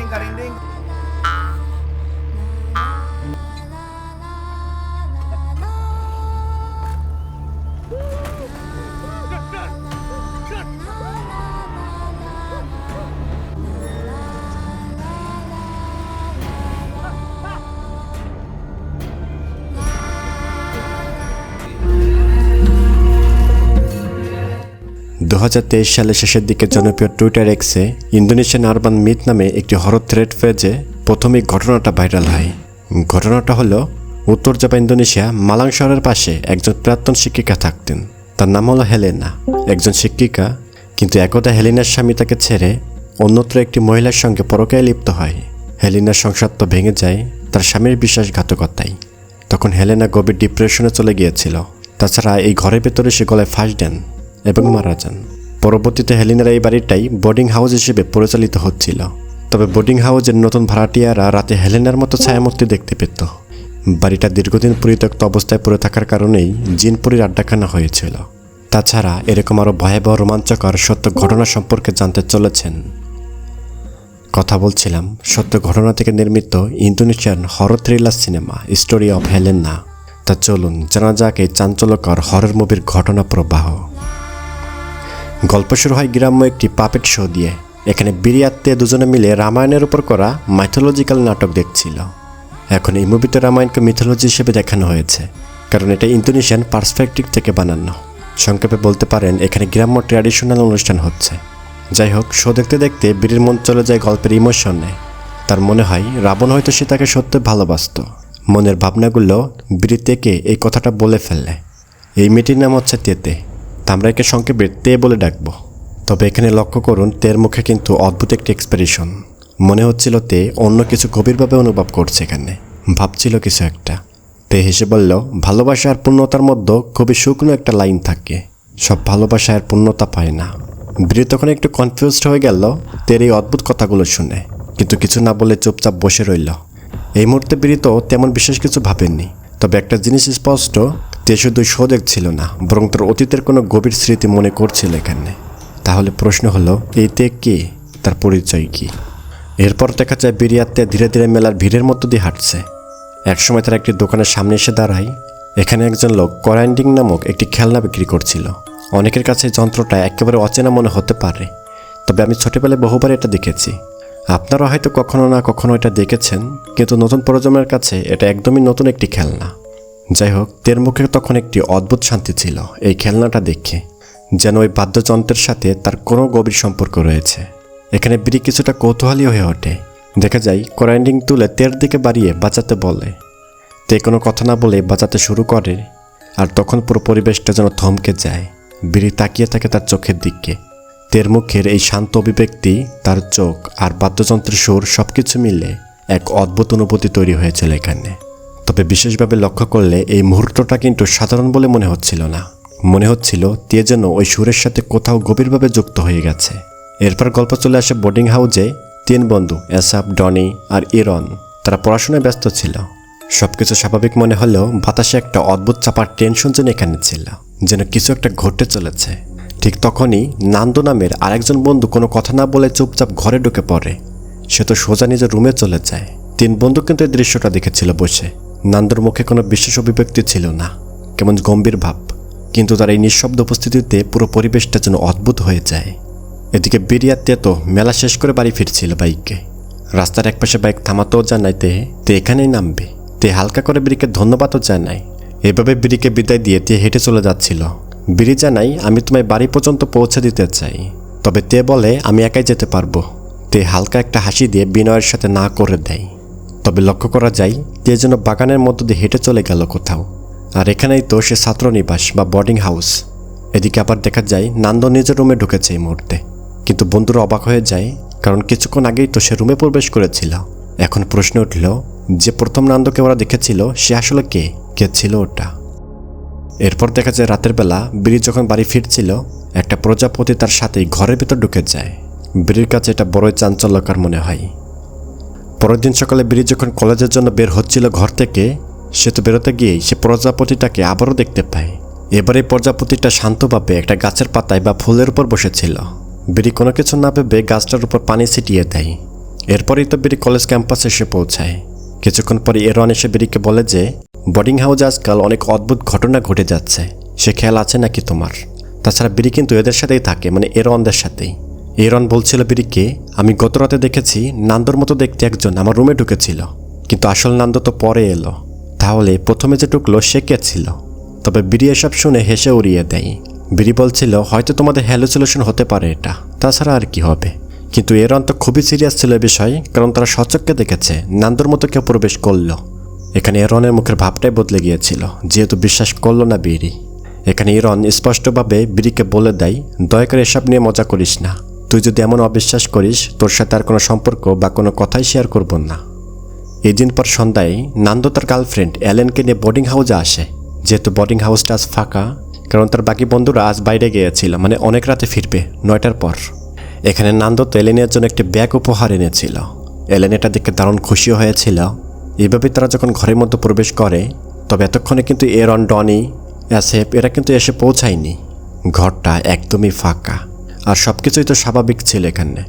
Karinding. সালের শেষের দিকে জনপ্রিয় টুইটার এক্সে ইন্দোনেশিয়ান আরবান মিথ নামে একটি হরর থ্রেড পেজে প্রথমেই ঘটনাটা ভাইরাল হয়। ঘটনাটা হলো উত্তর জাভা ইন্দোনেশিয়া মালাং শহরের পাশে একজন প্রাক্তন শিক্ষিকা থাকতেন। তার নাম হলো হেলেনা, একজন শিক্ষিকা। কিন্তু একদা হেলেনার স্বামী তাকে ছেড়ে অন্যত্র একটি মহিলার সঙ্গে পরকীয়ায় লিপ্ত হয়। হেলেনার সংসার তো ভেঙে যায় তার স্বামীর বিশ্বাসঘাতকতায়। তখন হেলেনা গভীর ডিপ্রেশনে চলে গিয়েছিল। তাছাড়া এই ঘরের ভেতরে সে গলায় ফাঁস দেন এবং মারা যান। পরবর্তীতে হেলেনার এই বাড়িটাই বোর্ডিং হাউস হিসেবে পরিচালিত হচ্ছিল। তবে বোর্ডিং হাউসের নতুন ভাড়াটিয়ারা রাতে হেলেনার মতো ছায়ামূর্তি দেখতে পেত। বাড়িটা দীর্ঘদিন পরিত্যক্ত অবস্থায় পড়ে থাকার কারণেই জিনপুরীর আড্ডাখানা হয়েছিল। তাছাড়া এরকম আরও ভয়াবহ রোমাঞ্চকর সত্য ঘটনা সম্পর্কে জানতে চলেছেন। কথা বলছিলাম সত্য ঘটনা থেকে নির্মিত Indonesian horror thriller cinema story of Helena. তা চলুন জানা যাক এই চাঞ্চল্যকর হরর মুভির ঘটনা প্রবাহ। গল্প শুরু হয় গ্রাম্য একটি পাপেট শো দিয়ে। এখানে বিরিয়াত্তে দুজনে মিলে রামায়ণের উপর করা মাইথোলজিক্যাল নাটক দেখছিল। এখন এই মুভিতে রামায়ণকে মিথোলজি হিসেবে দেখানো হয়েছে, কারণ এটা ইন্দোনেশিয়ান পার্সপেক্টিভ থেকে বানানো। সংক্ষেপে বলতে পারেন এখানে গ্রাম্য ট্র্যাডিশনাল অনুষ্ঠান হচ্ছে। যাই হোক, শো দেখতে দেখতে বীরের মন চলে যায় গল্পের ইমোশনে। তার মনে হয় রাবণ হয়তো সীতাকে সত্যি ভালোবাসত। মনের ভাবনাগুলো বীর তেকে এই কথাটা বলে ফেলে। এই মেয়েটির নাম হচ্ছে তেতে, আমরা একে সংক্ষেপে তে বলে ডাকব। তবে এখানে লক্ষ্য করুন তের মুখে কিন্তু অদ্ভুত একটি এক্সপ্রেশন। মনে হচ্ছিল তে অন্য কিছু গভীরভাবে অনুভব করছে। এখানে ভাবছিল কিছু একটা। তে হেসে বলল, ভালোবাসা আর পূর্ণতার মধ্যে খুবই শুকনো একটা লাইন থাকে। সব ভালোবাসা আর পূর্ণতা পায় না। বীর তখন একটু কনফিউজড হয়ে গেল তের এই অদ্ভুত কথাগুলো শুনে, কিন্তু কিছু না বলে চুপচাপ বসে রইল। এই মুহূর্তে বীর তো তেমন বিশেষ কিছু ভাবেননি। তবে একটা জিনিস স্পষ্ট, তে শুধু শো দেখছিল না, বরং তার অতীতের কোনো গভীর স্মৃতি মনে করছিল এখানে। তাহলে প্রশ্ন হলো, এই তে কে, তার পরিচয় কি? এরপর দেখা যায় বিরিয়াতে ধীরে ধীরে মেলার ভিড়ের মধ্য দিয়ে হাঁটছে। একসময় তারা একটি দোকানের সামনে এসে দাঁড়ায়। এখানে একজন লোক করাইন্ডিং নামক একটি খেলনা বিক্রি করছিল। অনেকের কাছে যন্ত্রটা একেবারে অচেনা মনে হতে পারে, তবে আমি ছোটবেলায় বহুবার এটা দেখেছি। আপনারা হয়তো কখনো না কখনো এটা দেখেছেন, কিন্তু নতুন প্রজন্মের কাছে এটা একদমই নতুন একটি খেলনা। যাই হোক, তের মুখে তখন একটি অদ্ভুত শান্তি ছিল এই খেলনাটা দেখে, যেন ওই বাদ্যযন্ত্রের সাথে তার কোনো গভীর সম্পর্ক রয়েছে। এখানে বিড়ি কিছুটা কৌতূহলী হয়ে ওঠে। দেখা যায় করাইন্ডিং তুলে তের দিকে বাড়িয়ে বাঁচাতে বলে। তে কোনো কথা না বলে বাঁচাতে শুরু করে, আর তখন পুরো পরিবেশটা যেন থমকে যায়। বিড়ি তাকিয়ে থাকে তার চোখের দিকে। তের মুখের এই শান্ত অভিব্যক্তি, তার চোখ আর বাদ্যযন্ত্রের সুর সবকিছু মিলে এক অদ্ভুত অনুভূতি তৈরি হয়েছিল এখানে। তবে বিশেষভাবে লক্ষ্য করলে এই মুহূর্তটা কিন্তু সাধারণ বলে মনে হচ্ছিল না। মনে হচ্ছিল তে যেন ওই সুরের সাথে কোথাও গভীরভাবে যুক্ত হয়ে গেছে। এরপর গল্প চলে আসে বোর্ডিং হাউসে। 3 বন্ধু এসাপ, ডনি আর ইরন, তারা পড়াশোনায় ব্যস্ত ছিল। সবকিছু স্বাভাবিক মনে হলেও বাতাসে একটা অদ্ভুত চাপার টেনশন যেন এখানে ছিল, যেন কিছু একটা ঘটতে চলেছে। ঠিক তখনই নান্দু নামের আরেকজন বন্ধু কোনো কথা না বলে চুপচাপ ঘরে ঢুকে পড়ে। সে তো সোজা নিজের রুমে চলে যায়। 3 বন্ধু কিন্তু এই দৃশ্যটা দেখেছিল বসে। নান্দুর মুখে কোনো বিশেষ অভিব্যক্তি ছিল না, কেমন গম্ভীর ভাব। কিন্তু তার এই নিঃশব্দ উপস্থিতিতে পুরো পরিবেশটা যেন অদ্ভুত হয়ে যায়। এদিকে বিরিয়াতে তো মেলা শেষ করে বাড়ি ফিরছিল বাইকে। রাস্তার একপাশে বাইক থামাতেও জানায় তে এখানেই নামবে। তে হালকা করে বিড়িকে ধন্যবাদও জানায়। এভাবে বিড়িকে বিদায় দিয়ে তে হেঁটে চলে যাচ্ছিল। বিড়ি জানাই, আমি তোমায় বাড়ি পর্যন্ত পৌঁছে দিতে চাই। তবে তে বলে, আমি একাই যেতে পারবো। তে হালকা একটা হাসি দিয়ে বিনয়ের সাথে না করে দেয়। তবে লক্ষ্য করা যায় তে যেন বাগানের মধ্য দিয়ে হেঁটে চলে গেল কোথাও। আর এখানেই তো সে ছাত্রনিবাস বা বোর্ডিং হাউস। এদিকে আবার দেখা যায় নান্দ নিজের রুমে ঢুকেছে এই মুহূর্তে। কিন্তু বন্ধুরা অবাক হয়ে যায়, কারণ কিছুক্ষণ আগেই তো সে রুমে প্রবেশ করেছিল। এখন প্রশ্ন উঠল, যে প্রথম নান্দকে ওরা দেখেছিল সে আসলে কে ছিল ওটা? এরপর দেখা যায় রাতের বেলা বিড়ি যখন বাড়ি ফিরছিল, একটা প্রজাপতি তার সাথেই ঘরের ভিতর ঢুকে যায়। বিড়ির কাছে এটা বড়ই চাঞ্চল্যকর মনে হয়। পরের দিন সকালে বিড়ি যখন কলেজের জন্য বের হচ্ছিল ঘর থেকে, সে তো বেরোতে গিয়েই সে প্রজাপতিটাকে আবারও দেখতে পায়। এবারে প্রজাপতিটা শান্তভাবে একটা গাছের পাতায় বা ফুলের উপর বসেছিল। বিড়ি কোনো কিছু না ভেবে গাছটার উপর পানি ছিটিয়ে দেয়। এরপরেই তো বিরি কলেজ ক্যাম্পাসে এসে পৌঁছায়। কিছুক্ষণ পরে এরন এসে বিরিকে বলে যে বোর্ডিং হাউসে আজকাল অনেক অদ্ভুত ঘটনা ঘটে যাচ্ছে, সে খেয়াল আছে নাকি তোমার? তাছাড়া বিরি কিন্তু এদের সাথেই থাকে, মানে এরনদের সাথেই। এরন বলছিল বিরিকে, আমি গত রাতে দেখেছি নান্দর মতো দেখতে একজন আমার রুমে ঢুকেছিল, কিন্তু আসল নান্দ তো পরে এলো। তাহলে প্রথমে যে ঢুকলো সে কে ছিল? তবে বিরি এসব শুনে হেসে উড়িয়ে দেয়। বিরি বলছিল হয়তো তোমাদের হ্যালুসিনেশন হতে পারে এটা, তাছাড়া আর কি হবে। কিন্তু এরন তো খুবই সিরিয়াস ছিল এ বিষয়, কারণ তারা সচক্ষে দেখেছে নান্দর মতো কেউ প্রবেশ করলো। এখানে এরনের মুখের ভাবটাই বদলে গিয়েছিল, যেহেতু বিশ্বাস করলো না বিরি। এখানে এরন স্পষ্টভাবে বিরিকে বলে দেয়, দয়া করে এসব নিয়ে মজা করিস না। তুই যদি এমন অবিশ্বাস করিস, তোর সাথে আর কোনো সম্পর্ক বা কোনো কথাই শেয়ার করব না। এই দিন পর সন্ধ্যায় নান্দ তার গার্লফ্রেন্ড অ্যালেনকে নিয়ে বোর্ডিং হাউসে আসে। যেহেতু বোর্ডিং হাউসটা আজ ফাঁকা, কারণ তার বাকি বন্ধুরা আজ বাইরে গিয়েছিল, মানে অনেক রাতে ফিরবে, 9টার পর। এখানে নান্দ তো এলেনের জন্য একটি ব্যাগ উপহার এনেছিল। এলেন এটা দেখে দারুণ খুশিও হয়েছিল। এইভাবে তারা যখন ঘরের মধ্যে প্রবেশ করে, তবে এতক্ষণে কিন্তু এরন, ডনি, অ্যাসেপ এরা কিন্তু এসে পৌঁছায়নি। ঘরটা একদমই ফাঁকা, আর সব কিছুই তো স্বাভাবিক ছিল। এখানে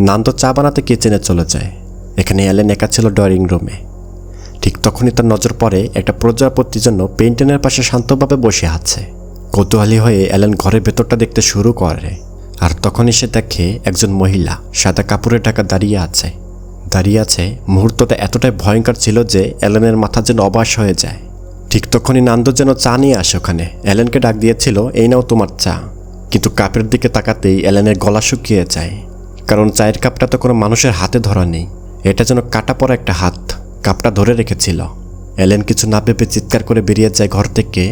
নান্দ চা বানাতে কিচেনে চলে যায়। এখানে এলেন একা ছিল ড্রয়িং রুমে। ঠিক তখনই তার নজর পড়ে একটা প্রজাপতির জন্য পেইন্টিংয়ের পাশে শান্তভাবে বসে আছে। কৌতূহলী হয়ে এলেন ঘরের ভেতরটা দেখতে শুরু করে, আর তখনই সে দেখে একজন মহিলা সাদা কাপড়ে ঢাকা দাঁড়িয়ে আছে। মুহূর্তটা এতটাই ভয়ঙ্কর ছিল যে এলেনের মাথা যেন অবাস হয়ে যায়। ঠিক তখনই নান্দ যেন চা নিয়ে আসে ওখানে। এলেনকে ডাক দিয়েছিল, এই নাও তোমার চা। কিন্তু কাপের দিকে তাকাতেই এলেনের গলা শুকিয়ে যায়, কারণ চায়ের কাপটা তো কোনো মানুষের হাতে ধরা নেই, এটা যেন কাটা পড়া একটা হাত কাপটা ধরে রেখেছিল। এলেন কিছু না ভেবে চিৎকার করে বেরিয়ে যায় ঘর থেকে।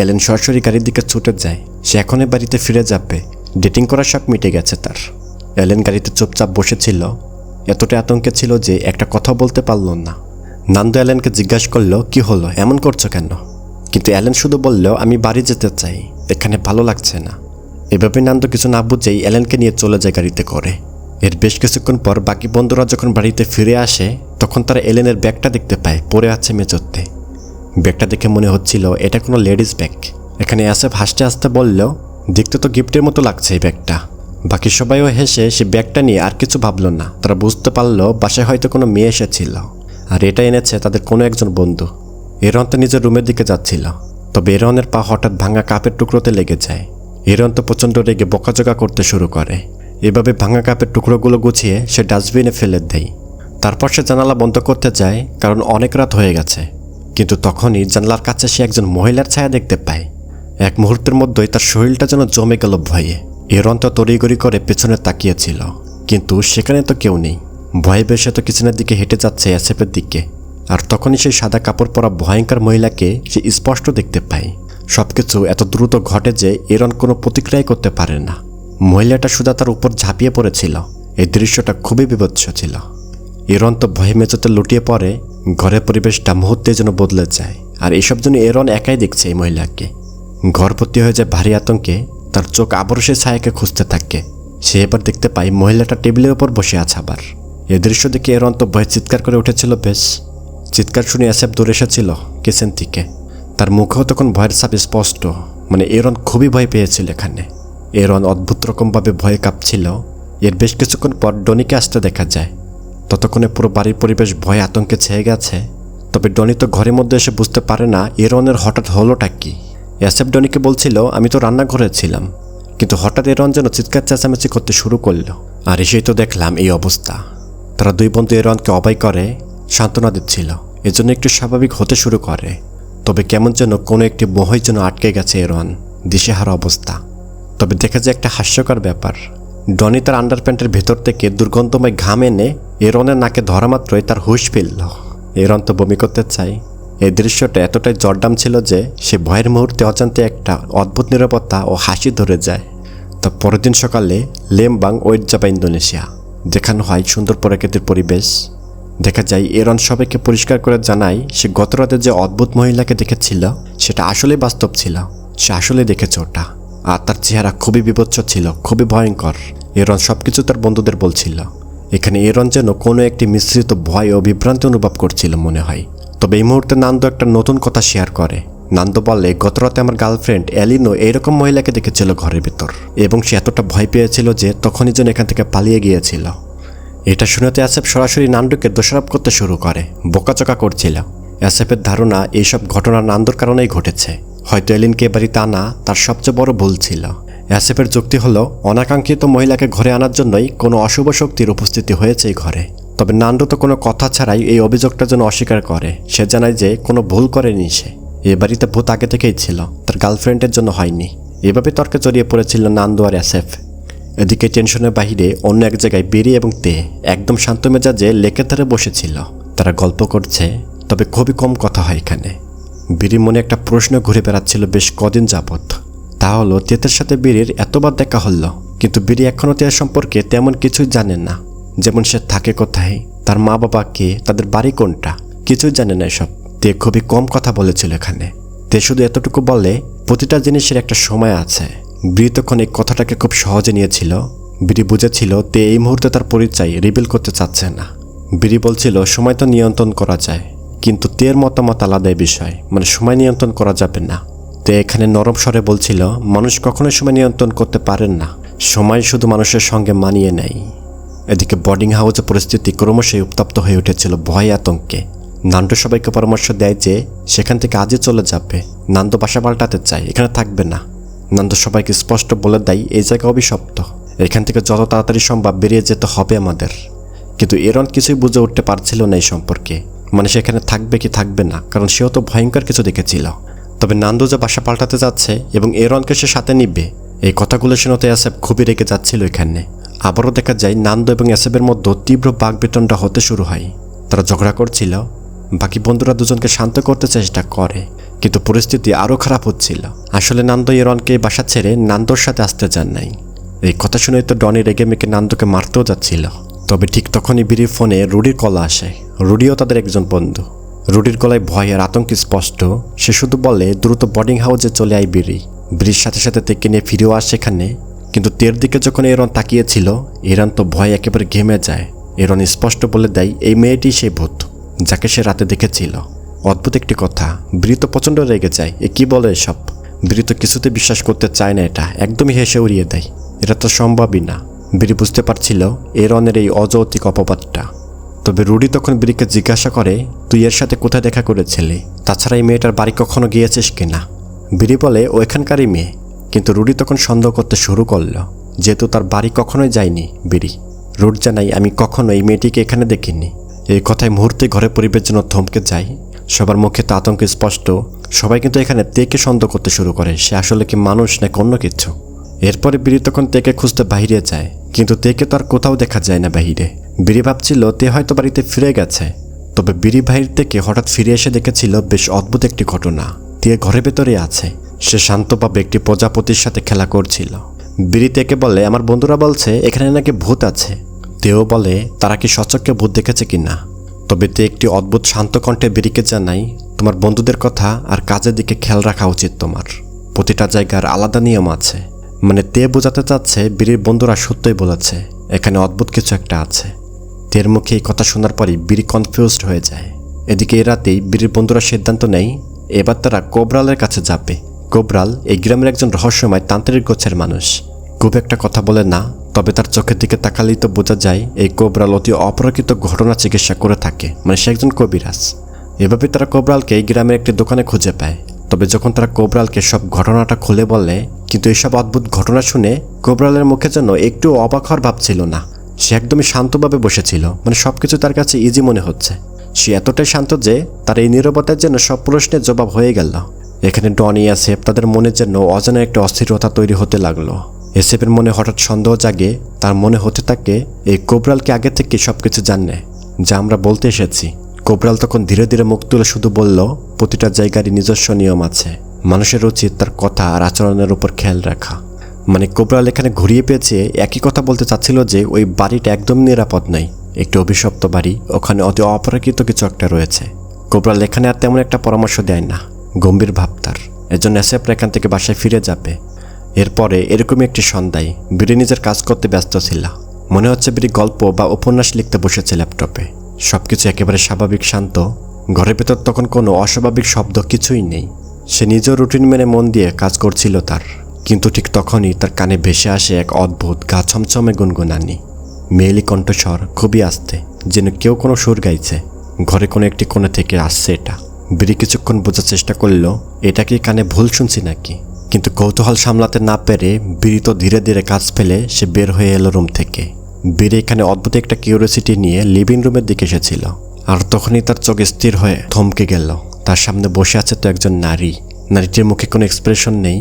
এলেন সরাসরি গাড়ির দিকে ছুটে যায়, সে এখনই বাড়িতে ফিরে যাবে। ডেটিং করার শখ মিটে গেছে তার। এলেন গাড়িতে চুপচাপ বসেছিল, এতটা আতঙ্কে ছিল যে একটা কথা বলতে পারল না। নান্দ এলেনকে জিজ্ঞাসা করলো, কি হলো, এমন করছো কেন? কিন্তু এলেন শুধু বলল, আমি বাড়ি যেতে চাই, এখানে ভালো লাগছে না। এভাবে নান্দ কিছু না বুঝেই এলেনকে নিয়ে চলে যায় গাড়িতে করে। এর বেশ কিছুক্ষণ পর বাকি বন্ধুরা যখন বাড়িতে ফিরে আসে, তখন তারা এলেনের ব্যাগটা দেখতে পায় পড়ে আছে মেঝেতে। ব্যাগটা দেখে মনে হচ্ছিল এটা কোনো লেডিস ব্যাগ। এখানে আসেফ হাসতে হাসতে বলল, দেখতে তো গিফটের মতো লাগছে এই ব্যাগটা। বাকি সবাইও হেসে সে ব্যাগটা নিয়ে আর কিছু ভাবলো না। তারা বুঝতে পারলো বাসায় হয়তো কোনো মেয়ে এসেছিল, আর এটা এনেছে তাদের কোনো একজন বন্ধু। এরন তো নিজের রুমের দিকে যাচ্ছিল, তবে এরনের পা হঠাৎ ভাঙা কাপের টুকরোতে লেগে যায়। এরন তো প্রচণ্ড রেগে বকাঝকা করতে শুরু করে। এভাবে ভাঙা কাপের টুকরোগুলো গুছিয়ে সে ডাস্টবিনে ফেলে দেয়। তারপর সে জানালা বন্ধ করতে যায়, কারণ অনেক রাত হয়ে গেছে। কিন্তু তখনই জানলার কাছে সে একজন মহিলার ছায়া দেখতে পায়। এক মুহূর্তের মধ্যেই তার শরীরটা যেন জমে গেল ভয়ে। এরন তো তড়িগড়ি করে পেছনে তাকিয়েছিল, কিন্তু সেখানে তো কেউ নেই। ভয়ে বেশে তো কিচেনের দিকে হেঁটে যাচ্ছে অ্যাসেপের দিকে। আর তখনই সেই সাদা কাপড় পরা ভয়ঙ্কর মহিলাকে সে স্পষ্ট দেখতে পায়। সবকিছু এত দ্রুত ঘটে যে এরন কোনো প্রতিক্রিয়াই করতে পারে না। মহিলাটা সোজা তার উপর ঝাঁপিয়ে পড়েছিল। এই দৃশ্যটা খুবই বিভৎস ছিল। এরন তো ভয়ে মেঝেতে লুটিয়ে পড়ে। ঘরের পরিবেশটা মুহূর্তে যেন বদলে যায়, আর এসব জন্য এরন একাই দেখছে এই মহিলাকে। ঘর ভর্তি হয়ে যায় ভারী আতঙ্কে। তার চোখ আবারও সে ছায়াকে খুঁজতে থাকে। সে এবার দেখতে পায় মহিলাটা টেবিলের উপর বসে আছে আবার। এ দৃশ্য দেখে এরন তো ভয়ে চিৎকার করে উঠেছিল বেশ। চিৎকার শুনে অ্যাসেপ দূরে এসেছিল কিচেন থেকে। তার মুখেও তখন ভয়ের ছাপ স্পষ্ট, মানে এরন খুবই ভয় পেয়েছিল এখানে। এরন অদ্ভুত রকমভাবে ভয়ে কাঁপছিল। এর বেশ কিছুক্ষণ পর ডনিকে আসতে দেখা যায়। ততক্ষণে পুরো বাড়ির পরিবেশ ভয়ে আতঙ্কে ছেয়ে গেছে। তবে ডনি তো ঘরের মধ্যে এসে বুঝতে পারে না এরনের হঠাৎ হলোটা কি। অ্যাসেপ ডনিকে বলছিল, আমি তো রান্নাঘরে ছিলাম, কিন্তু হঠাৎ এরন যেন চিৎকার চেঁচামেচি করতে শুরু করলো। আর এসেই তো দেখলাম এই অবস্থা। তারা দুই বন্ধু এরনকে অবাক করে সান্ত্বনা দিচ্ছিল, এজন্য একটু স্বাভাবিক হতে শুরু করে। তবে কেমন যেন কোনো একটি মোহই যেন আটকে গেছে এরন, দিশেহারা অবস্থা। তবে দেখা যায় একটা হাস্যকর ব্যাপার। ডনি তার আন্ডারপ্যান্টের ভেতর থেকে দুর্গন্ধময় ঘাম এনে এরনের নাকে ধরা মাত্রই তার হুঁশ ফিরল। এরন তো বমি করতে চায়। এই দৃশ্যটা এতটাই জর্দাম ছিল যে সে ভয়ের মুহূর্তে অজান্তে একটা অদ্ভুত নিরাপত্তা ও হাসি ধরে যায়। তার পরের দিন সকালে লেমবাং ওয়েটজাবা ইন্দোনেশিয়া দেখানো হয় সুন্দর প্রকৃতির পরিবেশ। দেখা যায় এরন সবাইকে পরিষ্কার করে জানায় সে গত রাতে যে অদ্ভুত মহিলাকে দেখেছিল সেটা আসলেই বাস্তব ছিল। সে আসলে দেখেছে ওটা, আর তার চেহারা খুবই বিভৎস ছিল, খুবই ভয়ঙ্কর। এরন সবকিছু তার বন্ধুদের বলছিল। এখানে এরন যেন কোনো একটি মিশ্রিত ভয় ও বিভ্রান্তি অনুভব করছিল মনে হয়। তবে এই মুহূর্তে নান্দো একটা নতুন কথা শেয়ার করে। নান্দো বলে, গত রাতে আমার গার্লফ্রেন্ড এলিনো এইরকম মহিলাকে দেখেছিল ঘরের ভিতর, এবং সে এতটা ভয় পেয়েছিল যে তখনই যেন এখান থেকে পালিয়ে গিয়েছিল। এটা শুনেতে আসেফ সরাসরি নান্ডুকে দোষারোপ করতে শুরু করে, বোকাচোকা করছিল। আসেফের ধারণা এইসব ঘটনা নান্দুর কারণেই ঘটেছে, হয়তো এলিনকে বাড়িতে আনা তার সবচেয়ে বড় ভুল ছিল। আসেফের যুক্তি হলো অনাকাঙ্ক্ষিত মহিলাকে ঘরে আনার জন্যই কোনো অশুভ শক্তির উপস্থিতি হয়েছে এই ঘরে। তবে নান্ডু তো কোনো কথা ছাড়াই এই অভিযোগটার জন্য অস্বীকার করে। সে জানায় যে কোনো ভুল করেনি সে, এ বাড়িতে ভূত আগে থেকেই ছিল, তার গার্লফ্রেন্ডের জন্য হয়নি। এভাবে তর্কে জড়িয়ে পড়েছিল নান্দু আর আসেফ। এদিকে টেনশনের বাহিরে অন্য এক জায়গায় বেরি এবং তে একদম শান্ত মেজাজে লেকের ধারে বসেছিল। তারা গল্প করছে, তবে খুবই কম কথা হয় এখানে। বিরির মনে একটা প্রশ্ন ঘুরে বেড়াচ্ছিল বেশ কদিন যাবৎ। তা হলো তেতের সাথে বিরির এতবার দেখা হলো, কিন্তু বিরি এখনও তের সম্পর্কে তেমন কিছুই জানে না। যেমন সে থাকে কোথায়, তার মা বাবা কে, তাদের বাড়ি কোনটা, কিছুই জানে না এসব। তে খুবই কম কথা বলেছিল এখানে। তে শুধু এতটুকু বলে প্রতিটা জিনিসের একটা সময় আছে। বিরি তখন এই কথাটাকে খুব সহজে নিয়েছিল। বিরি বুঝেছিল তে এই মুহূর্তে তার পরিচয় রিভিল করতে চাচ্ছে না। বিরি বলছিল সময় তো নিয়ন্ত্রণ করা যায়, কিন্তু তের মতামত আলাদা বিষয়, মানে সময় নিয়ন্ত্রণ করা যাবে না। তে এখানে নরম স্বরে বলছিল মানুষ কখনোই সময় নিয়ন্ত্রণ করতে পারেন না, সময় শুধু মানুষের সঙ্গে মানিয়ে নেয়। এদিকে বোর্ডিং হাউসে পরিস্থিতি ক্রমশই উত্তপ্ত হয়ে উঠেছিল ভয় আতঙ্কে। নান্দু সবাইকে পরামর্শ দেয় যে সেখান থেকে আজই চলে যাবে। নান্দু বাসা পাল্টাতে চায়, এখানে থাকবে না। নান্দু সবাইকে স্পষ্ট বলে দেয় এই জায়গা অভিশপ্ত, এখান থেকে যত তাড়াতাড়ি সম্ভব বেরিয়ে যেতে হবে আমাদের। কিন্তু এরন কিছুই বুঝে উঠতে পারছিল না এই সম্পর্কে, মানে সেখানে থাকবে কি থাকবে না, কারণ সেও তো ভয়ঙ্কর কিছু দেখেছিল। তবে নান্দু যে বাসা পাল্টাতে যাচ্ছে এবং এরনকে সে সাথে নিবে, এই কথাগুলো শুনতে আসেফ খুবই রেগে যাচ্ছিল এখানে। আবারও দেখা যায় নান্দু এবং আসেফের মধ্যে তীব্র বাকবিতণ্ডা হতে শুরু হয়। তারা ঝগড়া করছিল। বাকি বন্ধুরা দুজনকে শান্ত করতে চেষ্টা করে, কিন্তু পরিস্থিতি আরও খারাপ হচ্ছিল। আসলে নান্দু এরনকে বাসা ছেড়ে নান্দুর সাথে আসতে চান নাই। এই কথা শুনেই তো ডনি রেগে মেকে নান্দুকে মারতেও যাচ্ছিল। তবে ঠিক তখনই বিরির ফোনে রুডির কল আসে। রুডিও তাদের একজন বন্ধু। রুডির গলায় ভয় আর আতঙ্ক স্পষ্ট। সে শুধু বলে দ্রুত বোর্ডিং হাউসে চলে আয় বিরি। বিরির সাথে সাথে তেকে নিয়ে ফিরেও আসে এখানে। কিন্তু তের দিকে যখন এরন তাকিয়েছিল, এরন তো ভয় একেবারে ঘেমে যায়। এরন স্পষ্ট বলে দেয় এই মেয়েটি সেই ভূত যাকে সে রাতে দেখেছিল। অদ্ভুত একটি কথা, বিরি তো প্রচণ্ড রেগে যায়। এ কি বলে এসব? বিরি তো কিছুতে বিশ্বাস করতে চায় না, এটা একদমই হেসে উড়িয়ে দেয়। এটা তো সম্ভবই না। বিরি বুঝতে পারছিল এরনের এই অযৌক্তিক অপবাদটা। তবে রুডি তখন বিরিকে জিজ্ঞাসা করে তুই এর সাথে কোথায় দেখা করেছিলি, তাছাড়া এই মেয়েটার বাড়ি কখনো গিয়েছিস কিনা? বিরি বলে ও এখানকারই মেয়ে। কিন্তু রুডি তখন সন্দেহ করতে শুরু করলো, যেহেতু তার বাড়ি কখনোই যায়নি বিরি। রুড জানাই আমি কখনো এই মেয়েটিকে এখানে দেখিনি। এই কথায় মুহূর্তে ঘরে পরিবেশ জন্য থমকে যায়। সবার মুখে তো আতঙ্ক স্পষ্ট। সবাই কিন্তু এখানে তেকে সন্দেহ করতে শুরু করে সে আসলে কি মানুষ নাকি অন্য কিছু। এরপরে বিরি তখন তেকে খুঁজতে বাহিরে যায়, কিন্তু তেকে তো আর কোথাও দেখা যায় না বাহিরে। বিরি ভাবছিল তে হয়তো বাড়িতে ফিরে গেছে। তবে বিরি বাহির থেকে হঠাৎ ফিরে এসে দেখেছিল বেশ অদ্ভুত একটি ঘটনা। তে ঘরের ভেতরে আছে। সে শান্তভাবে একটি প্রজাপতির সাথে খেলা করছিল। বিরি তেকে বলে আমার বন্ধুরা বলছে এখানে নাকি ভূত আছে। তেও বলে তারা কি সচক্ষে ভূত দেখেছে কিনা। তবে তে একটি অদ্ভুত শান্ত কণ্ঠে বিরিকে জানাই তোমার বন্ধুদের কথা আর কাজের দিকে খেয়াল রাখা উচিত তোমার। প্রতিটা জায়গার আলাদা নিয়ম আছে। মানে তে বোঝাতে চাচ্ছে বিরির বন্ধুরা সত্যই বলেছে এখানে অদ্ভুত কিছু একটা আছে। তের মুখে এই কথা শোনার পরই বিরি কনফিউজড হয়ে যায়। এদিকে এ রাতেই বিরির বন্ধুরা সিদ্ধান্ত নেয় এবার তারা কোবরালের কাছে যাবে। কোবরাল এই গ্রামের একজন রহস্যময় তান্ত্রিক গোছের মানুষ। খুব একটা কথা বলে না, তবে তার চোখের দিকে তাকালেই তো বোঝা যায় এই কোবরাল অতি অপরিচিত ঘটনা চিকিৎসা করে থাকে, মানে সে একজন কবিরাজ। এভাবে তারা কোবরালকে এই গ্রামের একটি দোকানে খুঁজে পায়। তবে যখন তারা কোবরালকে সব ঘটনাটা খুলে বলে, কিন্তু এইসব অদ্ভুত ঘটনা শুনে কোবরালের মুখে যেন একটু অবাক হওয়ার ভাব ছিল না। সে একদমই শান্তভাবে বসেছিল, মানে সবকিছু তার কাছে ইজি মনে হচ্ছে। সে এতটাই শান্ত যে তার এই নীরবতার জন্য সব প্রশ্নের জবাব হয়ে গেল। এখানে ডনি আসেফ তাদের মনের জন্য অজানা একটা অস্থিরতা তৈরি হতে লাগলো। এসেফের মনে হঠাৎ সন্দেহ জাগে। তার মনে হতে থাকে এই কোবরালকে আগে থেকে সবকিছু জানে যা আমরা বলতে এসেছি। কোবরাল তখন ধীরে ধীরে মুখ তুলে শুধু বলল প্রতিটা জায়গারই নিজস্ব নিয়ম আছে, মানুষের উচিত তার কথা আর আচরণের উপর খেয়াল রাখা। মানে কোবরাল এখানে ঘুরিয়ে পেয়েছে একই কথা বলতে চাচ্ছিল যে ওই বাড়িটা একদম নিরাপদ নয়, একটি অভিশপ্ত বাড়ি, ওখানে অতি অপরিচিত কিছু একটা রয়েছে। কোবরাল এখানে আর তেমন একটা পরামর্শ দেয় না, গম্ভীর ভাব তার। এজন্য এসেফরা এখান থেকে বাসায় ফিরে যাবে। এরপরে এরকমই একটি সন্ধ্যায় বিরি নিজের কাজ করতে ব্যস্ত ছিল। মনে হচ্ছে বিরি গল্প বা উপন্যাস লিখতে বসেছে ল্যাপটপে। সবকিছু একেবারে স্বাভাবিক শান্ত। ঘরের ভেতর তখন কোনো অস্বাভাবিক শব্দ কিছুই নেই। সে নিজের রুটিন মেনে মন দিয়ে কাজ করছিল তার। কিন্তু ঠিক তখনই তার কানে ভেসে আসে এক অদ্ভুত গা ছমছমে গুনগুনানি। মেয়েলি কণ্ঠস্বর খুবই আস্তে, যেন কেউ কোনো সুর গাইছে। ঘরে কোনো একটি কোণে থেকে আসছে এটা। বিড়ি কিছুক্ষণ বোঝার চেষ্টা করলো এটা কি কানে ভুল শুনছি নাকি, কিন্তু কৌতূহল সামলাতে না পেরে বিড়ি তো ধীরে ধীরে কাজ ফেলে সে বের হয়ে এলো রুম থেকে। বিড়ি এখানে অদ্ভুত একটা কিউরিওসিটি নিয়ে লিভিং রুমের দিকে এসেছিল, আর তখনই তার চোখ স্থির হয়ে থমকে গেল। তার সামনে বসে আছে তো একজন নারী। নারীটির মুখে কোনো এক্সপ্রেশন নেই,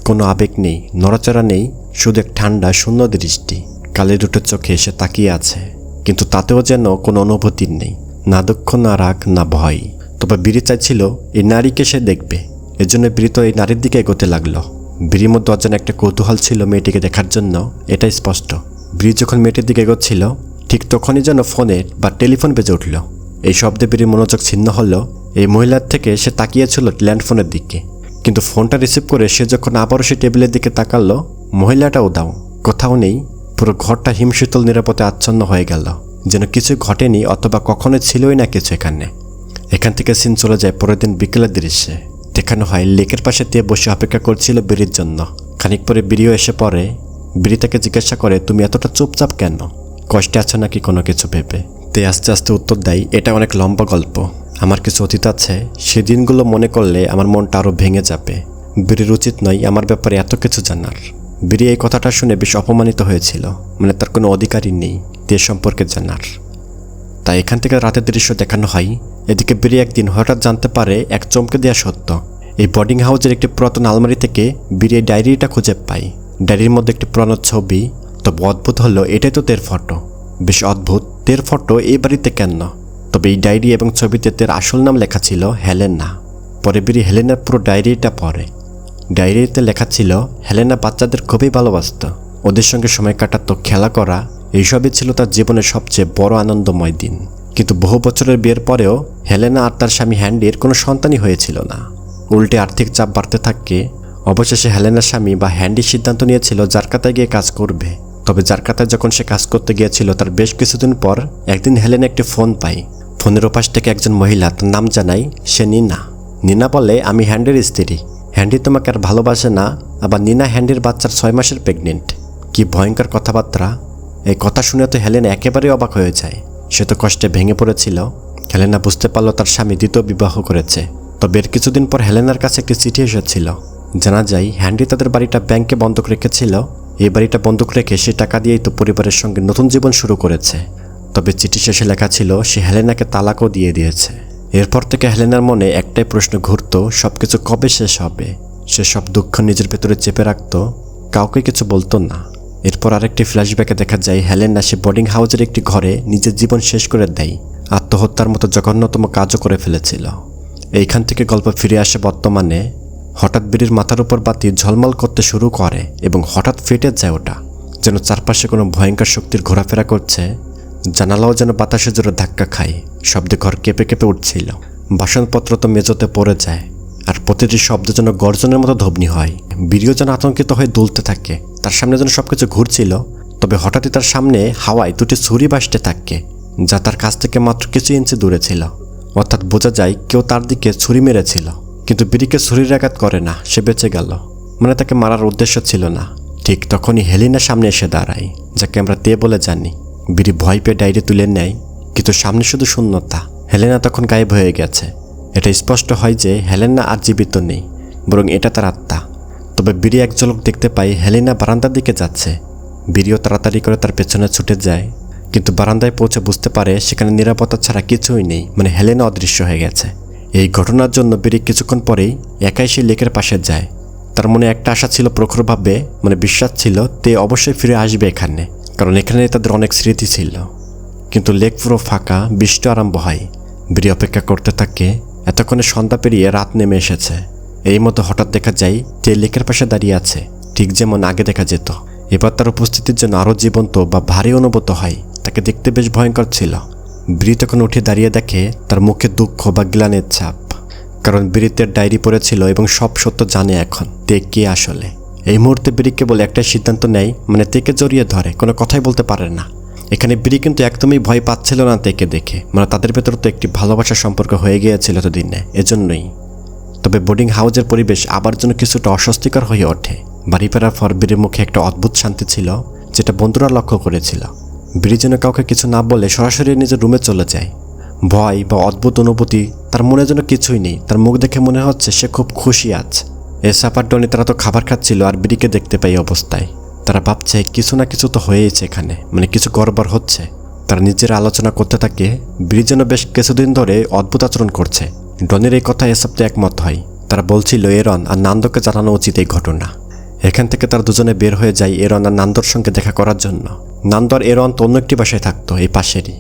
কোনো আবেগ নেই, নড়াচড়া নেই, শুধু এক ঠান্ডা শূন্য দৃষ্টি। কালে দুটো চোখে এসে তাকিয়ে আছে, কিন্তু তাতেও যেন কোনো অনুভূতি নেই, না দুঃখ, না রাগ, না ভয়। তবে বিড়ি চাইছিল এই নারীকে সে দেখবে, এজন্য বিড়ি তো এই নারীর দিকে এগোতে লাগলো। বিড়ির মধ্যে অজানা একটা কৌতূহল ছিল মেয়েটিকে দেখার জন্য, এটাই স্পষ্ট। বিড়ি যখন মেয়েটির দিকে এগোচ্ছিল ঠিক তখনই যেন ফোনের বা টেলিফোন বেজে উঠল। এই শব্দে বিড়ির মনোযোগ ছিন্ন হলো। এই মহিলার থেকে সে তাকিয়েছিল ল্যান্ডফোনের দিকে, কিন্তু ফোনটা রিসিভ করে সে যখন আবারও সে টেবিলের দিকে তাকালো, মহিলাটাও দাও, কোথাও নেই। পুরো ঘরটা হিমশীতল নিরাপদে আচ্ছন্ন হয়ে গেল, যেন কিছু ঘটেনি অথবা কখনো ছিলই না কিছু এখানে। এখান থেকে সিন চলে যায় পরের দিন বিকেলের দৃশ্যে। দেখানো হয় লেকের পাশে তে বসে অপেক্ষা করছিল বিড়ির জন্য। খানিক পরে বিড়িও এসে পড়ে। বিড়ি তাকে জিজ্ঞাসা করে, তুমি এতটা চুপচাপ কেন? কষ্টে আছো নাকি কোনো কিছু ভেবে? তে আস্তে আস্তে উত্তর দেয়, এটা অনেক লম্বা গল্প। আমার কিছু অতীত আছে, সেদিনগুলো মনে করলে আমার মনটা আরও ভেঙে যাবে। বিড়ির উচিত নয় আমার ব্যাপারে এত কিছু জানার। বিড়ি এই কথাটা শুনে বেশ অপমানিত হয়েছিল, মানে তার কোনো অধিকারই নেই তে সম্পর্কে জানার। তাই এখান থেকে রাতের দৃশ্য দেখানো হয়। এদিকে বিড়ি একদিন হঠাৎ জানতে পারে এক চমকে দেওয়া সত্য। এই বোর্ডিং হাউসের একটি পুরাতন আলমারি থেকে বিড়ি এই ডায়েরিটা খুঁজে পায়। ডায়েরির মধ্যে একটি পুরানো ছবি। তবে অদ্ভুত হলো এটাই তো তের ফটো। বেশ অদ্ভুত, তের ফটো এই বাড়িতে কেন? তবে এই ডায়েরি এবং ছবিতে তের আসল নাম লেখা ছিল হেলেনা। পরে বিড়ি হেলেনার পুরো ডায়েরিটা পড়ে। ডায়েরিতে লেখা ছিল হেলেনা বাচ্চাদের খুবই ভালোবাসত, ওদের সঙ্গে সময় কাটাতো, খেলা করা, এইসবই ছিল তার জীবনের সবচেয়ে বড় আনন্দময় দিন। কিন্তু বহু বছরের বিয়ের পরেও হেলেনা আর তার স্বামী হ্যান্ডির কোনো সন্তানই হয়েছিল না। উল্টে আর্থিক চাপ বাড়তে থাকে। অবশেষে হেলেনার স্বামী বা হ্যান্ডি সিদ্ধান্ত নিয়েছিল জারকাতায় গিয়ে কাজ করবে। তবে জারকাতায় যখন সে কাজ করতে গিয়েছিল তার বেশ কিছুদিন পর একদিন হেলেনা একটি ফোন পায়। ফোনের ওপাশ থেকে একজন মহিলা, তার নাম জানায় সে নিনা। নিনা বলে, আমি হ্যান্ডির স্ত্রী। হ্যান্ডি তোমাকে আর ভালোবাসে না। আবার নিনা হ্যান্ডির বাচ্চার 6 মাসের প্রেগনেন্ট। কি ভয়ঙ্কর কথাবার্তা! এই কথা শুনে তো হেলেনা একেবারেই অবাক হয়ে যায়। সে তো কষ্টে ভেঙে পড়েছিল। হেলেনা বুঝতে পারলো তার স্বামী দ্বিতীয় বিবাহ করেছে। তবে এর কিছুদিন পর হেলেনার কাছে একটি চিঠি এসেছিল। জানা যায় হ্যান্ডি তাদের বাড়িটা ব্যাংকে বন্ধক রেখেছিল। এই বাড়িটা বন্ধক রেখে সে টাকা দিয়েই তো পরিবারের সঙ্গে নতুন জীবন শুরু করেছে। তবে চিঠি শেষে লেখা ছিল সে হেলেনাকে তালাকও দিয়ে দিয়েছে। এরপর থেকে হেলেনার মনে একটাই প্রশ্ন ঘুরত, সবকিছু কবে শেষ হবে? সে সব দুঃখ নিজের ভেতরে চেপে রাখত, কাউকে কিছু বলতো না। এরপর আরেকটি ফ্ল্যাশব্যাকে দেখা যায় হেলেনা সে বোর্ডিং হাউসের একটি ঘরে নিজের জীবন শেষ করে দেয়। আত্মহত্যার মতো জঘন্যতম কাজও করে ফেলেছিল। এইখান থেকে গল্প ফিরে আসে বর্তমানে। হঠাৎ বিড়ির মাথার উপর বাতি ঝলমল করতে শুরু করে এবং হঠাৎ ফেটে যায় ওটা, যেন চারপাশে কোনো ভয়ঙ্কর শক্তির ঘোরাফেরা করছে। জানালাও যেন বাতাসে জোরে ধাক্কা খায়। শব্দে ঘর কেঁপে কেঁপে উঠছিল। বাসনপত্র তো মেঝোতে পড়ে যায়, আর প্রতিটি শব্দ যেন গর্জনের মতো ধ্বনি হয়। বিড়িও যেন আতঙ্কিত হয়ে দুলতে থাকে। তার সামনে যেন সবকিছু ঘুরছিল। তবে হঠাৎই তার সামনে হাওয়ায় দুটি ছুরি ভাসতে থাকে, যা তার কাছ থেকে মাত্র কিছু ইঞ্চি দূরে ছিল। অর্থাৎ বোঝা যায় কেউ তার দিকে ছুরি মেরেছিল। কিন্তু বিড়িকে ছুরির আঘাত করে না, সে বেঁচে গেল। মানে তাকে মারার উদ্দেশ্য ছিল না। ঠিক তখনই হেলিনা সামনে এসে দাঁড়ায়, যাকে আমরা তে বলে জানি। বিড়ি ভয় পেয়ে ডায়েরি তুলে নেয়, কিন্তু সামনে শুধু শূন্যতা। হেলেনা তখন গায়েব হয়ে গেছে। এটা স্পষ্ট হয় যে হেলেনা আর জীবিত নেই, বরং এটা তার আত্মা। তবে বিড়ি এক ঝলক দেখতে পাই হেলেনা বারান্দার দিকে যাচ্ছে। বিড়িও তাড়াতাড়ি করে তার পেছনে ছুটে যায়, কিন্তু বারান্দায় পৌঁছে বুঝতে পারে সেখানে নিরাপত্তা ছাড়া কিছুই নেই, মানে হেলেনা অদৃশ্য হয়ে গেছে। এই ঘটনার জন্য বিড়ি কিছুক্ষণ পরেই একাই সেই লেকের পাশে যায়। তার মনে একটা আশা ছিল প্রখরভাবে, মানে বিশ্বাস ছিল তে অবশ্যই ফিরে আসবে এখানে, কারণ এখানে তাদের অনেক স্মৃতি ছিল। কিন্তু লেক পুরো ফাঁকা, বৃষ্টি আরম্ভ হয়। বিড়ি অপেক্ষা করতে থাকে। এতক্ষণে সন্ধ্যা পেরিয়ে রাত নেমে এসেছে। এই মতো হঠাৎ দেখা যায় তে লেকের পাশে দাঁড়িয়ে আছে, ঠিক যেমন আগে দেখা যেত। এবার তার উপস্থিতির জন্য আরও জীবন্ত বা ভারী অনুভূত হয়। তাকে দেখতে বেশ ভয়ঙ্কর ছিল। বিড়ি তখন উঠে দাঁড়িয়ে দেখে তার মুখে দুঃখ বা গ্লানের ছাপ, কারণ বিড়িতে ডায়েরি পড়েছিল এবং সব সত্য জানে এখন তে কে আসলে। এই মুহূর্তে বিড়ি কেবল একটাই সিদ্ধান্ত নেয়, মানে তেকে জড়িয়ে ধরে, কোনো কথাই বলতে পারে না। এখানে বিড়ি কিন্তু একদমই ভয় পাচ্ছিল না তেকে দেখে, মানে তাদের ভেতর তো একটি ভালোবাসার সম্পর্ক হয়ে গিয়েছিল এতদিনে, এজন্যই। তবে বোর্ডিং হাউসের পরিবেশ আবার যেন কিছুটা অস্বস্তিকর হয়ে ওঠে। বাড়ি ফেরার পর বিড়ির মুখে একটা অদ্ভুত শান্তি ছিল, যেটা বন্ধুরা লক্ষ্য করেছিল। বিড়ি যেন কাউকে কিছু না বলে সরাসরি নিজের রুমে চলে যায়। ভয় বা অদ্ভুত অনুভূতি তার মনে যেন কিছুই নেই। তার মুখ দেখে মনে হচ্ছে সে খুব খুশি আছে। এসআপ আর ডনি তারা তো খাবার খাচ্ছিল আর বিড়িকে দেখতে পাই অবস্থায়। তারা ভাবছে কিছু না কিছু তো হয়েছে এখানে, মানে কিছু গড়বড় হচ্ছে। তারা নিজের আলোচনা করতে থাকে। বিড়ি যেন বেশ কিছুদিন ধরে অদ্ভুত আচরণ করছে। ডনির এই কথা এসব তো একমত হয়। তারা বলছিল এরন আর নান্দকে জানানো উচিত এই ঘটনা। এখান থেকে তারা দুজনে বের হয়ে যায় এরন আর নান্দর সঙ্গে দেখা করার জন্য। নান্দ আর এরন তো অন্য একটি বাসায় থাকতো এই পাশেরই।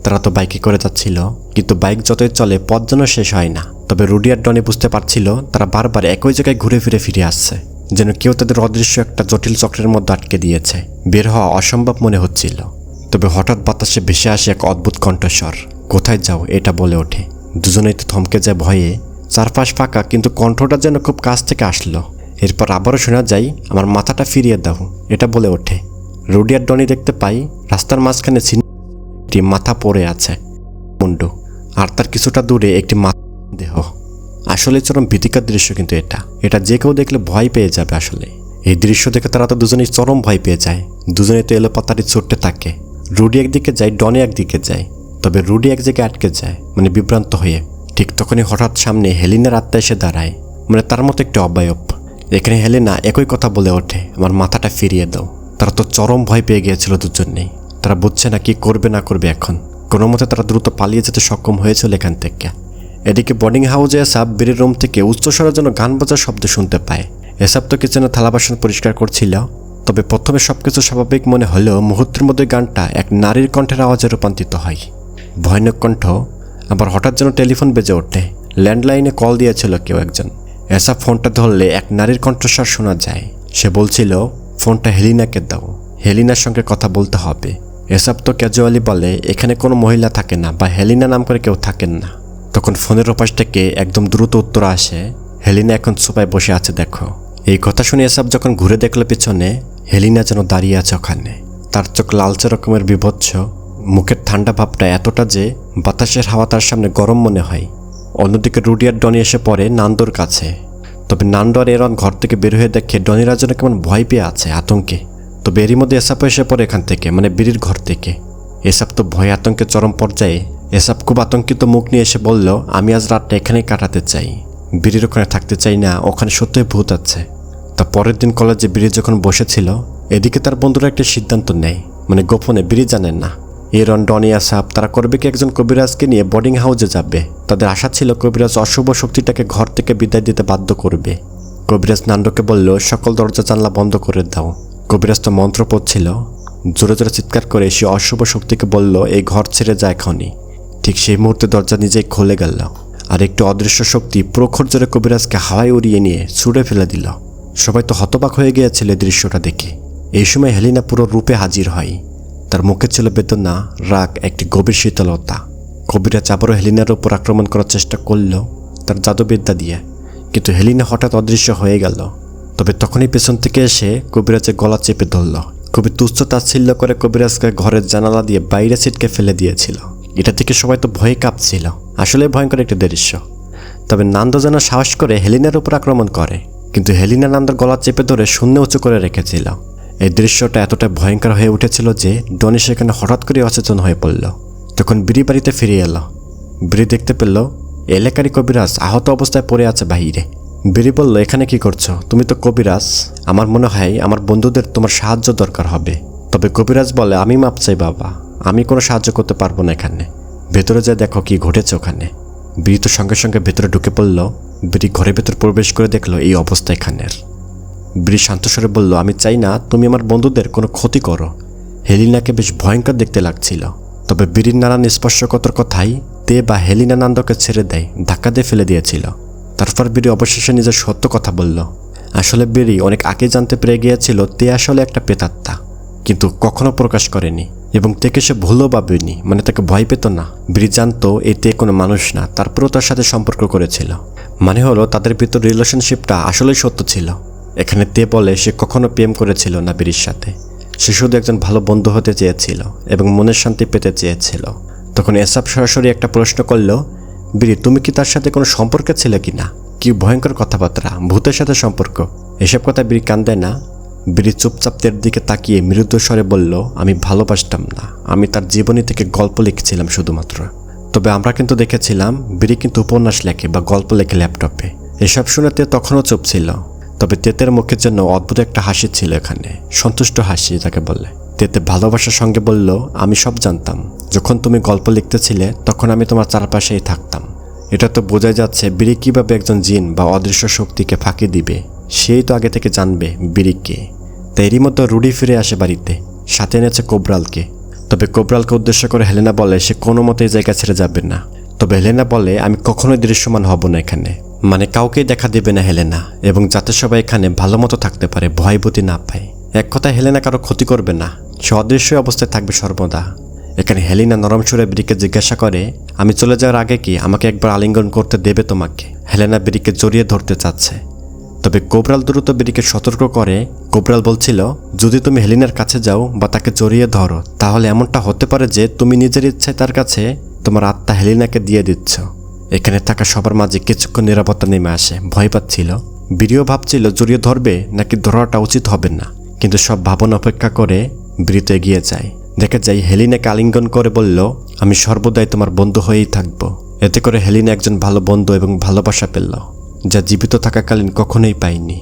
তারা তো বাইকে করে যাচ্ছিল, কিন্তু বাইক যতই চলে পথ যেন শেষ হয় না। তবে রুডি আর ডনি বুঝতে পারছিল তারা বারবার একই জায়গায় ঘুরে ফিরে আসছে, যেন কেউ তাদের অদৃশ্য একটা জটিল চক্রের মধ্যে আটকে দিয়েছে। বের হওয়া অসম্ভব মনে হচ্ছিল। তবে হঠাৎ বাতাসে ভেসে আসে এক অদ্ভুত কণ্ঠস্বর। কোথায় যাও এটা বলে ওঠে। দুজনেই তো থমকে যায় ভয়ে। চারপাশ ফাঁকা, কিন্তু কণ্ঠটা যেন খুব কাছ থেকে আসলো। এরপর আবারও শোনা যায় আমার মাথাটা ফিরিয়ে দাও এটা বলে ওঠে। রুডি আর ডনি দেখতে পাই রাস্তার মাঝখানে একটি মাথা পড়ে আছে মুন্ডু, আর তার কিছুটা দূরে একটি মাথা দেহ। আসলে চরম ভীতিকর দৃশ্য, কিন্তু এটা যে কেউ দেখলে ভয় পেয়ে যাবে। আসলে এই দৃশ্য দেখে তারা তো দুজনেই চরম ভয় পেয়ে যায়। দুজনেই তো এলোপাতাড়ি ছুটতে থাকে। রুডি একদিকে যায়, ডনি একদিকে যায়। তবে রুডি এক জায়গায় আটকে যায়, মানে বিভ্রান্ত হয়ে। ঠিক তখনই হঠাৎ সামনে হেলিনার আত্মা এসে দাঁড়ায়, মানে তার মতো একটি অবয়ব। এখানে হেলেনা একই কথা বলে ওঠে আমার মাথাটা ফিরিয়ে দাও। তারা তো চরম ভয় পেয়ে গিয়েছিল দুজনেই। তারা বুঝছে না কি করবে না করবে এখন। কোনো মতে তারা দ্রুত পালিয়ে যেতে সক্ষম হয়েছিল এখান থেকে। এদিকে বোর্ডিং হাউসে এসব বিড়ির রুম থেকে উচ্চস্বরের জন্য গান বাজার শব্দ শুনতে পায়। এসব তো কিচেনে থালা বাসন পরিষ্কার করছিল। তবে প্রথমে সবকিছু স্বাভাবিক মনে হলেও মুহূর্তের মধ্যে গানটা এক নারীর কণ্ঠের আওয়াজে রূপান্তরিত হয়। ভয়ানক কণ্ঠ। আবার হঠাৎ যেন টেলিফোন বেজে ওঠে। ল্যান্ডলাইনে কল দিয়েছিল কেউ একজন। এসব ফোনটা ধরলে এক নারীর কণ্ঠস্বর শোনা যায়। সে বলছিল ফোনটা হেলিনাকে দাও, হেলিনার সঙ্গে কথা বলতে হবে। এসব তো ক্যাজুয়ালি বলে এখানে কোনো মহিলা থাকে না বা হেলিনা নাম করে কেউ থাকেন না। তখন ফোনের ওপাশ থেকে একদম দ্রুত উত্তর আসে, হেলিনা এখন সোফায় বসে আছে দেখো। এই কথা শুনে এসব যখন ঘুরে দেখলো পিছনে, হেলিনা যেন দাঁড়িয়ে আছে ওখানে। তার চোখ লালচে রকমের বিভৎস, মুখের ঠান্ডা ভাবটা এতটা যে বাতাসের হাওয়া তার সামনে গরম মনে হয়। অন্যদিকে রুডি আর ডনি এসে পড়ে নান্দোর কাছে। তবে নান্দো আর এরন ঘর থেকে বের হয়ে দেখে ডনিরা যেন কেমন ভয় পেয়ে আছে, আতঙ্কে। তবে এরই মধ্যে এসাপও এসে পড়ে এখান থেকে, মানে বিড়ির ঘর থেকে। এসাপ তো ভয় আতঙ্কে চরম পর্যায়ে। এসাপ খুব আতঙ্কিত মুখ নিয়ে এসে বলল আমি আজ রাতটা এখানেই কাটাতে চাই, বিড়ির ওখানে থাকতে চাই না, ওখানে সত্যই ভূত আছে। তা পরের দিন কলেজে বিড়ি যখন বসেছিল, এদিকে তার বন্ধুরা একটা সিদ্ধান্ত নেয়, মানে গোপনে, বিড়ি জানেন না। এরন, ডনি, এসাপ তারা করবে কি একজন কবিরাজকে নিয়ে বোর্ডিং হাউসে যাবে। তাদের আশা ছিল কবিরাজ অশুভ শক্তিটাকে ঘর থেকে বিদায় দিতে বাধ্য করবে। কবিরাজ নান্ডোকে বলল সকল দরজা জানলা বন্ধ করে দাও। কবিরাজ তো মন্ত্র পড়ছিল। জোরে জোরে চিৎকার করে সে অশুভ শক্তিকে বলল এই ঘর ছেড়ে যায় এখনই। ঠিক সেই মুহূর্তে দরজা নিজেই খুলে গেল, আর একটু অদৃশ্য শক্তি প্রখর জোরে কবিরাজকে হাওয়ায় উড়িয়ে নিয়ে ছুঁড়ে ফেলে দিল। সবাই তো হতবাক হয়ে গিয়েছিল দৃশ্যটা দেখে। এই সময় হেলিনা পুরো রূপে হাজির হয়। তার মুখে ছিল বেদনা, রাগ, একটি গভীর শীতলতা। কবিরাজ আবারও হেলিনার উপর আক্রমণ করার চেষ্টা করল তার জাদুবিদ্যা দিয়ে, কিন্তু হেলিনা হঠাৎ অদৃশ্য হয়ে গেল। তবে তখনই পেছন থেকে এসে কবিরাজের গলা চেপে ধরল। খুবই তুচ্ছ তাচ্ছিল্য করে কবিরাজকে ঘরের জানালা দিয়ে বাইরে ছিটকে ফেলে দিয়েছিল। এটা থেকে সবাই তো ভয়ে কাঁপছিল। আসলে ভয়ঙ্কর একটা দৃশ্য। তবে নান্দো যেন সাহস করে হেলিনার উপর আক্রমণ করে, কিন্তু হেলিনা নান্দোর গলা চেপে ধরে শূন্য উঁচু করে রেখেছিল। এই দৃশ্যটা এতটা ভয়ঙ্কর হয়ে উঠেছিল যে ডনি সেখানে হঠাৎ করে অচেতন হয়ে পড়ল। তখন বিড়ি বাড়িতে ফিরে এলো। বিড়ি দেখতে পেল এলাকারই কবিরাজ আহত অবস্থায় পড়ে আছে বাহিরে। বিড়ি বলল এখানে কি করছো? তুমি তো কবিরাজ, আমার মনে হয় আমার বন্ধুদের তোমার সাহায্য দরকার হবে। তবে কবিরাজ বলে আমি মাপ চাই বাবা, আমি কোনো সাহায্য করতে পারবো না এখানে। ভেতরে যা দেখো কি ঘটেছে ওখানে। বিড়ি তো সঙ্গে সঙ্গে ভেতরে ঢুকে পড়ল। বিড়ি ঘরের ভেতর প্রবেশ করে দেখলো এই অবস্থা এখানের। বিড়ি শান্তস্বরে বলল আমি চাই না তুমি আমার বন্ধুদের কোনো ক্ষতি করো। হেলিনাকে বেশ ভয়ঙ্কর দেখতে লাগছিল। তবে বিড়ির নানান স্পর্শকতার কথাই তে বা হেলিনা নান্দকে ছেড়ে দেয়, ধাক্কা দিয়ে ফেলে দিয়েছিল। তারপর বিড়ি অবশেষে নিজের সত্য কথা বলল। আসলে বিড়ি অনেক আগে জানতে পেরে গিয়েছিল তে আসলে একটা প্রেতাত্মা, কিন্তু কখনো প্রকাশ করেনি এবং তেকে সে ভুলও ভাবেনি, মানে তাকে ভয় পেত না। বিড়ি জানতো এই তে কোনো মানুষ না, তারপরেও তার সাথে সম্পর্ক করেছিল। মানে হলো তাদের ভিতর রিলেশনশিপটা আসলেই সত্য ছিল। এখানে তে বলে সে কখনো প্রেম করেছিল না বিড়ির সাথে। সে শুধু একজন ভালো বন্ধু হতে চেয়েছিল এবং মনের শান্তি পেতে চেয়েছিল। তখন এসব সরাসরি একটা প্রশ্ন করল, বিড়ি তুমি কি তার সাথে কোনো সম্পর্কে ছিলে কি না? কি ভয়ঙ্কর কথাবার্তা, ভূতের সাথে সম্পর্ক, এসব কথা বিড়ি কান দেয় না। বিরি চুপচাপ তের দিকে তাকিয়ে মৃদু স্বরে বলল, আমি ভালোবাসতাম না, আমি তার জীবনী থেকে গল্প লিখেছিলাম শুধুমাত্র। তবে আমরা কিন্তু দেখেছিলাম বিরি কিন্তু উপন্যাস লেখে বা গল্প লেখে ল্যাপটপে। এসব শুনে তে তখনও চুপ ছিল। তবে তেতের মুখের জন্য অদ্ভুত একটা হাসি ছিল এখানে, সন্তুষ্ট হাসি যাকে বলে। তেতে ভালোবাসার সঙ্গে বলল, আমি সব জানতাম। যখন তুমি গল্প লিখতেছিলে তখন আমি তোমার চারপাশেই থাকতাম। এটা তো বোঝা যাচ্ছে বিরি কিভাবে একজন জিন বা অদৃশ্য শক্তিকে ফাঁকি দিবে, সেই তো আগে থেকে জানবে বিরিকে। তাই এরই মধ্যে রুডি ফিরে আসে বাড়িতে, সাথে এনেছে কোবরালকে। তবে কোবরালকে উদ্দেশ্য করে হেলেনা বলে সে কোনো মতেই জায়গা ছেড়ে যাবে না। তবে হেলেনা বলে, আমি কখনোই দৃশ্যমান হব না এখানে, মানে কাউকেই দেখা দেবে না হেলেনা, এবং যাতে সবাই এখানে ভালো মতো থাকতে পারে, ভয়ভীতি না পায়। এক কথায় হেলেনা কারো ক্ষতি করবে না, সে অদৃশ্য অবস্থায় থাকবে সর্বদা। এখানে হেলিনা নরম সুরে বিরিকে জিজ্ঞাসা করে, আমি চলে যাওয়ার আগে কি আমাকে একবার আলিঙ্গন করতে দেবে তোমাকে? হেলেনা বিরিকে জড়িয়ে ধরতে চাচ্ছে। তবে কোবরাল দ্রুত বিরিকে সতর্ক করে। কোবরাল বলছিল, যদি তুমি হেলিনার কাছে যাও বা তাকে জড়িয়ে ধরো তাহলে এমনটা হতে পারে যে তুমি নিজের ইচ্ছায় তার কাছে তোমার আত্মা হেলিনাকে দিয়ে দিচ্ছ। এখানে থাকা সবার মাঝে কিছুক্ষণ নিরাপত্তা নেমে আসে। ভয় পাচ্ছিল। বিরিও ভাবছিল জড়িয়ে ধরবে নাকি ধরাটা উচিত হবে না, কিন্তু সব ভাবনা অপেক্ষা করে বিরি তো এগিয়ে যায়। দেখা যায় হেলিনাকে আলিঙ্গন করে বলল, আমি সর্বদাই তোমার বন্ধু হয়েই থাকবো। এতে করে হেলিনা একজন ভালো বন্ধু এবং ভালোবাসা পেল, যা জীবিত থাকাকালীন কখনোই পায়নি।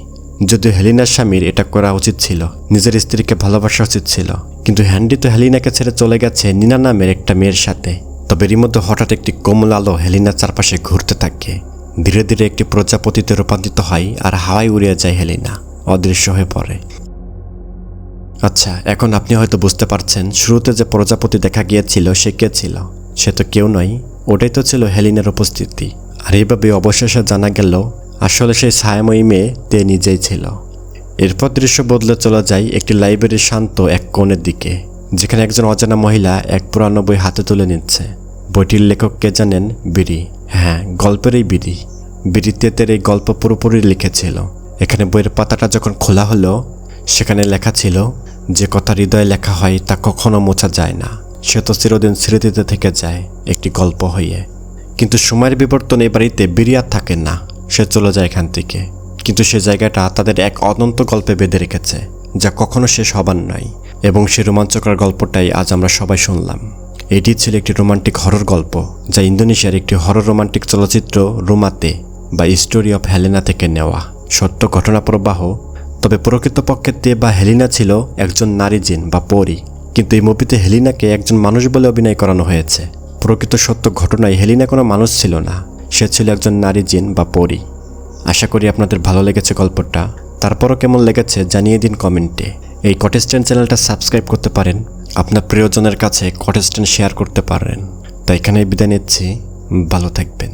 যদিও হেলিনার স্বামীর এটা করা উচিত ছিল, নিজের স্ত্রীকে ভালোবাসা উচিত ছিল, কিন্তু হ্যান্ডি তো হেলিনাকে ছেড়ে চলে গেছে নিনা নামের একটা মেয়ের সাথে। তবে এরই মধ্যে হঠাৎ একটি কোমল আলো হেলিনার চারপাশে ঘুরতে থাকে। ধীরে ধীরে একটি প্রজাপতিতে রূপান্তরিত হয় আর হাওয়ায় উড়িয়ে যায় হেলিনা, অদৃশ্য হয়ে পড়ে। আচ্ছা, এখন আপনি হয়তো বুঝতে পারছেন শুরুতে যে প্রজাপতি দেখা গিয়েছিল সে কে ছিল। সে তো কেউ নয়, ওটাই তো ছিল হেলিনার উপস্থিতি। আর এইভাবে অবশেষে জানা গেল আসলে সেই ছায়াময়ী মেয়ে তে নিজেই ছিল। এরপর দৃশ্য বদলে চলে যায় একটি লাইব্রেরির শান্ত এক কোণের দিকে, যেখানে একজন অজানা মহিলা এক পুরানো বই হাতে তুলে নিচ্ছে। বইটির লেখক কে জানেন? বিরি। হ্যাঁ, গল্পের এই বিরি। বিরি তেতের এই গল্প পুরোপুরি লিখেছিল। এখানে বইয়ের পাতাটা যখন খোলা হলো সেখানে লেখা ছিল, যে কথা হৃদয়ে লেখা হয় তা কখনো মোছা যায় না, সে তো চিরদিন স্মৃতিতে থেকে যায় একটি গল্প হয়ে। কিন্তু সময়ের বিবর্তনে এই বাড়িতে বিরি আর থাকে না, সে চলে যায় এখান থেকে। কিন্তু সে জায়গাটা তাদের এক অনন্ত গল্পে বেঁধে রেখেছে, যা কখনো শেষ হবার নয়। এবং সেই রোমাঞ্চকর গল্পটাই আজ আমরা সবাই শুনলাম। এটি ছিল একটি রোমান্টিক হরর গল্প, যা ইন্দোনেশিয়ার একটি হরর রোমান্টিক চলচ্চিত্র রুমাতে বা স্টোরি অফ হেলেনা থেকে নেওয়া সত্য ঘটনা প্রবাহ। তবে প্রকৃতপক্ষে তে বা হেলিনা ছিল একজন নারী জিন বা পরী, কিন্তু এই মুভিতে হেলিনাকে একজন মানুষ বলে অভিনয় করানো হয়েছে। প্রকৃত সত্য ঘটনায় হেলিনা কোনো মানুষ ছিল না, সে ছিল একজন নারী জিন বা পরী। আশা করি আপনাদের ভালো লেগেছে গল্পটা। তারপরও কেমন লেগেছে জানিয়ে দিন কমেন্টে। এই কটেস্টেন চ্যানেলটা সাবস্ক্রাইব করতে পারেন, আপনার প্রিয়জনের কাছে কটেস্টেন শেয়ার করতে পারেন। তাই এখানেই বিদায় নিচ্ছি, ভালো থাকবেন।